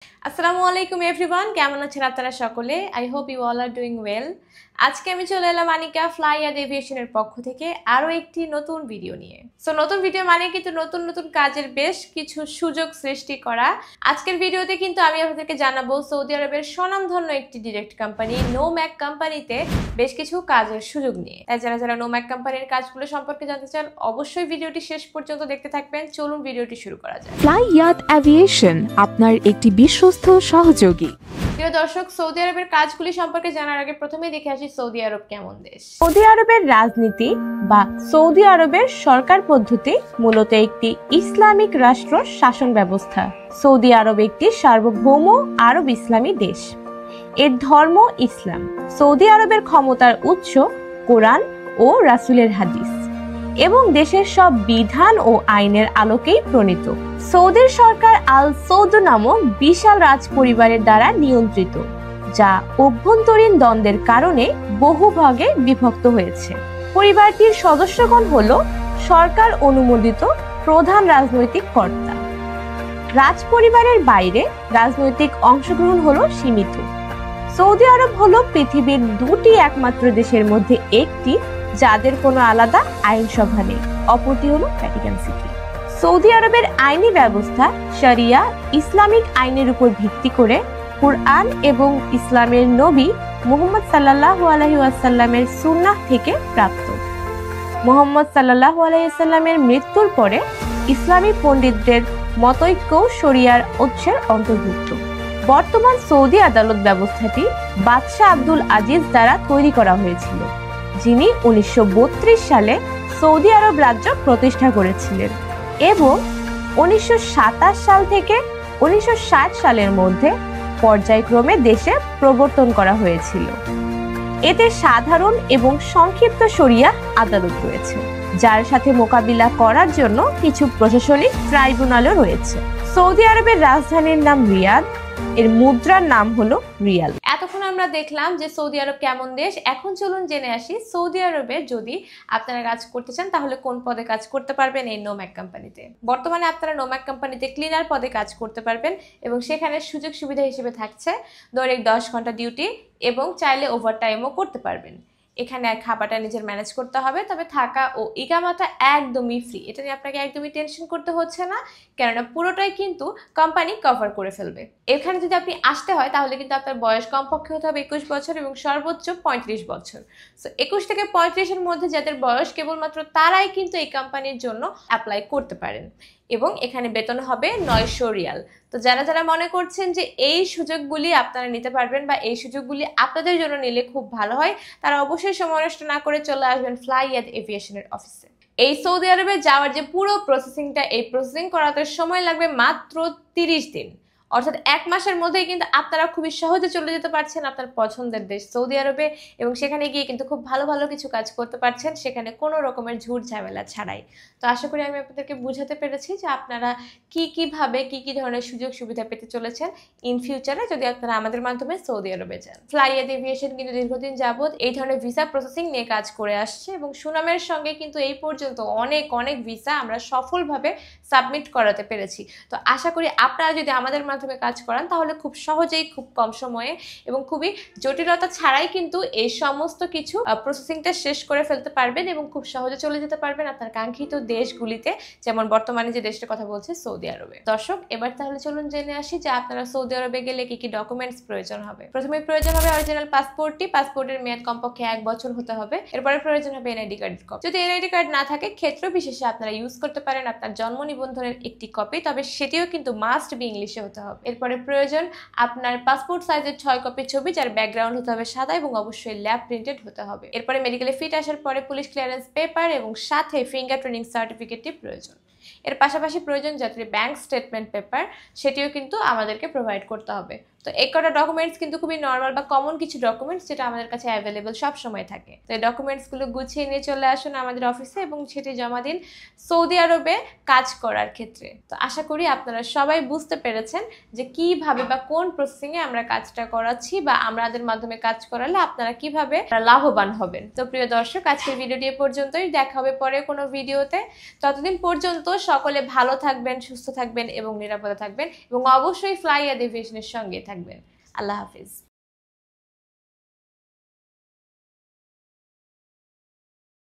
আসসালামু আলাইকুম এভরিওয়ান, কেমন আছেন আপনারা সকলে? I hope you all are doing well. আজকে আমি চলে এলাম আনিকা ফ্লাইয়াদ এভিয়েশনের পক্ষ থেকে আরও একটি নতুন ভিডিও নিয়ে। সো নতুন ভিডিও মানে কিন্তু নতুন নতুন কাজের বেশ কিছু সুযোগ সৃষ্টি করা। আজকের ভিডিওতে কিন্তু আমি আপনাদেরকে জানাবো সৌদি আরবের স্বনামধন্য একটি ডিরেক্ট কোম্পানি নোম্যাক কোম্পানিতে বেশ কিছু কাজের সুযোগ নিয়ে। তাই যারা যারা নোম্যাক কোম্পানির কাজগুলো সম্পর্কে জানতে চান অবশ্যই ভিডিওটি শেষ পর্যন্ত দেখতে থাকবেন। চলুন ভিডিওটি শুরু করা যায়। ফ্লাইয়াদ এভিয়েশন আপনার একটি বিশ্বস্ত সহযোগী। প্রিয় দর্শক, সৌদি আরবের কাজগুলি সম্পর্কে জানার আগে প্রথমেই দেখে আসি সৌদি আরব কেমন দেশ। সৌদি আরবের রাজনীতি বা সৌদি আরবের সরকার পদ্ধতি মূলত একটি ইসলামিক রাষ্ট্র শাসন ব্যবস্থা। সৌদি আরব একটি সার্বভৌম আরব ইসলামী দেশ। এর ধর্ম ইসলাম। সৌদি আরবের ক্ষমতার উৎস কোরআন ও রাসূলের হাদিস এবং দেশের সব বিধান ও আইনের আলোকেই প্রণীত। সৌদির সরকার আল সৌদ নামক বিশাল রাজ পরিবারের দ্বারা নিয়ন্ত্রিত, যা অভ্যন্তরীণ দ্বন্দ্বের কারণে বহু ভাগে বিভক্ত হয়েছে। পরিবারটির সদস্যগণ হল সরকার অনুমোদিত প্রধান রাজনৈতিক কর্তা। রাজ পরিবারের বাইরে রাজনৈতিক অংশগ্রহণ হলো সীমিত। সৌদি আরব হলো পৃথিবীর দুটি একমাত্র দেশের মধ্যে একটি যাদের কোনো আলাদা আইনসভা নেই, অপরটি হলো ভ্যাটিকান সিটি। সৌদি আরবের আইনি ব্যবস্থা শরিয়া ইসলামিক আইনের উপর ভিত্তি করে কুরআন এবং ইসলামের নবী মুহাম্মদ সাল্লাল্লাহু আলাইহি ওয়াসাল্লামের সুন্নাহ থেকে প্রাপ্ত। মুহাম্মদ সাল্লাল্লাহু আলাইহি ওয়াসাল্লামের মৃত্যুর পরে ইসলামী পণ্ডিতদের মতৈক্য শরিয়ার উৎসের অন্তর্ভুক্ত। বর্তমান সৌদি আদালত ব্যবস্থাটি বাদশাহ আব্দুল আজিজ দ্বারা তৈরি করা হয়েছিল, যিনি 1932 সালে সৌদি আরব রাজ্য প্রতিষ্ঠা করেছিলেন এবং 1927 সাল থেকে 1960 সালের মধ্যে পর্যায়ক্রমে দেশে প্রবর্তন করা হয়েছিল। এতে সাধারণ এবং সংক্ষিপ্ত শরিয়া আদালত রয়েছে, যার সাথে মোকাবিলা করার জন্য কিছু প্রশাসনিক ট্রাইব্যুনালও রয়েছে। সৌদি আরবের রাজধানীর নাম রিয়াদ, এর মুদ্রার নাম হলো রিয়াল। এতক্ষণ আমরা দেখলাম যে সৌদি আরব কেমন দেশ। এখন চলুন জেনে আসি সৌদি আরবে যদি আপনারা কাজ করতে চান তাহলে কোন পদে কাজ করতে পারবেন এই নোম্যাক কোম্পানিতে। বর্তমানে আপনারা নোম্যাক কোম্পানিতে ক্লিনার পদে কাজ করতে পারবেন এবং সেখানে সুযোগ সুবিধা হিসেবে থাকছে দৈনিক 10 ঘন্টা ডিউটি এবং চাইলে ওভারটাইমও করতে পারবেন। এখানে খাবারটা নিজের ম্যানেজ করতে হবে, তবে থাকা ও ইকামাটা একদমই ফ্রি। এটা নিয়ে আপনাকে একদমই টেনশন করতে হচ্ছে না, কেননা পুরোটাই কিন্তু কোম্পানি কভার করে ফেলবে। এখানে যদি আপনি আসতে হয় তাহলে কিন্তু আপনার বয়স কমপক্ষে হতে হবে 21 বছর এবং সর্বোচ্চ 35 বছর। সো 21 থেকে 35-এর মধ্যে যাদের বয়স কেবলমাত্র তারাই কিন্তু এই কোম্পানির জন্য অ্যাপ্লাই করতে পারেন এবং এখানে বেতন হবে 900 রিয়াল। তো যারা যারা মনে করছেন যে এই সুযোগগুলি আপনারা নিতে পারবেন বা এই সুযোগগুলি আপনাদের জন্য নিলে খুব ভালো হয়, তারা অবশ্যই সময় নষ্ট না করে চলে আসবেন ফ্লাইয়াদ এভিয়েশনের অফিসে। এই সৌদি আরবে যাওয়ার যে পুরো প্রসেসিংটা, এই প্রসেসিং করাতে সময় লাগবে মাত্র 30 দিন, অর্থাৎ 1 মাসের মধ্যেই কিন্তু আপনারা খুবই সহজে চলে যেতে পারছেন আপনার পছন্দের দেশ সৌদি আরবে এবং সেখানে গিয়ে কিন্তু খুব ভালো ভালো কিছু কাজ করতে পারছেন, সেখানে কোনো রকমের ঝুট ঝামেলা ছাড়াই। তো আশা করি আমি আপনাদেরকে বুঝাতে পেরেছি যে আপনারা কিভাবে কি ধরনের সুযোগ সুবিধা পেতে চলেছেন ইন ফিউচারে যদি আপনারা আমাদের মাধ্যমে সৌদি আরবে যান। ফ্লাইয়াদ এভিয়েশন কিন্তু দীর্ঘদিন যাবত এই ধরনের ভিসা প্রসেসিং নিয়ে কাজ করে আসছে এবং সুনামের সঙ্গে কিন্তু এই পর্যন্ত অনেক ভিসা আমরা সফলভাবে সাবমিট করাতে পেরেছি। তো আশা করি আপনারা যদি আমাদের মাধ্যমে কাজ করান তাহলে খুব সহজেই, খুব কম সময়ে এবং খুবই জটিলতা ছাড়াই কিন্তু এই সমস্ত কিছু প্রসেসিংটা শেষ করে ফেলতে পারবেন এবং খুব সহজে চলে যেতে পারবেন আপনার কাঙ্ক্ষিত দেশগুলিতে, যেমন বর্তমানে যে দেশটার কথা বলছে সৌদি আরবে। দর্শক, এবার তাহলে চলুন জেনে আসি যে আপনারা সৌদি আরবে গেলে কি ডকুমেন্টস প্রয়োজন হবে। প্রথমে প্রয়োজন হবে অরিজিনাল পাসপোর্টটি। পাসপোর্টের মেয়াদ কমপক্ষে 1 বছর হতে হবে। এরপরে প্রয়োজন হবে এনআইডি কার্ডের কপি। যদি এনআইডি কার্ড না থাকে ক্ষেত্র বিশেষে আপনারা ইউজ করতে পারেন আপনার জন্ম নিবন্ধনের একটি কপি, তবে সেটিও কিন্তু মাস্ট বি ইংলিশে হতে হবে। এরপরে প্রয়োজন আপনার পাসপোর্ট সাইজের 6 কপি ছবি, যার ব্যাকগ্রাউন্ড হতে হবে সাদা এবং অবশ্যই ল্যাব প্রিন্টেড হতে হবে। এরপরে মেডিকেলে ফিট আসার পরে পুলিশ ক্লিয়ারেন্স পেপার এবং সাথে ফিঙ্গার প্রিন্টিং সার্টিফিকেটটি প্রয়োজন। এর পাশাপাশি প্রয়োজন যাত্রী ব্যাংক স্টেটমেন্ট পেপার, সেটিও কিন্তু আমাদেরকে প্রোভাইড করতে হবে। তো এই কটা ডকুমেন্টস কিন্তু খুবই নর্মাল বা কমন কিছু ডকুমেন্টস যেটা আমাদের কাছে অ্যাভেলেবল সব সময় থাকে। তো এই ডকুমেন্টসগুলো গুছিয়ে নিয়ে চলে আসুন আমাদের অফিসে এবং সেটি জমা দিন সৌদি আরবে কাজ করার ক্ষেত্রে। তো আশা করি আপনারা সবাই বুঝতে পেরেছেন যে কিভাবে বা কোন প্রসেসিংয়ে আমরা কাজটা করাচ্ছি বা আমাদের মাধ্যমে কাজ করালে আপনারা কিভাবে লাভবান হবেন। তো প্রিয় দর্শক, আজকের ভিডিওটি এ পর্যন্তই। দেখা হবে পরে কোনো ভিডিওতে। ততদিন পর্যন্ত সকলে ভালো থাকবেন, সুস্থ থাকবেন এবং নিরাপদে থাকবেন এবং অবশ্যই ফ্লাই এভিয়েশনের সঙ্গে থাকবেন। আল্লাহ হাফিজ।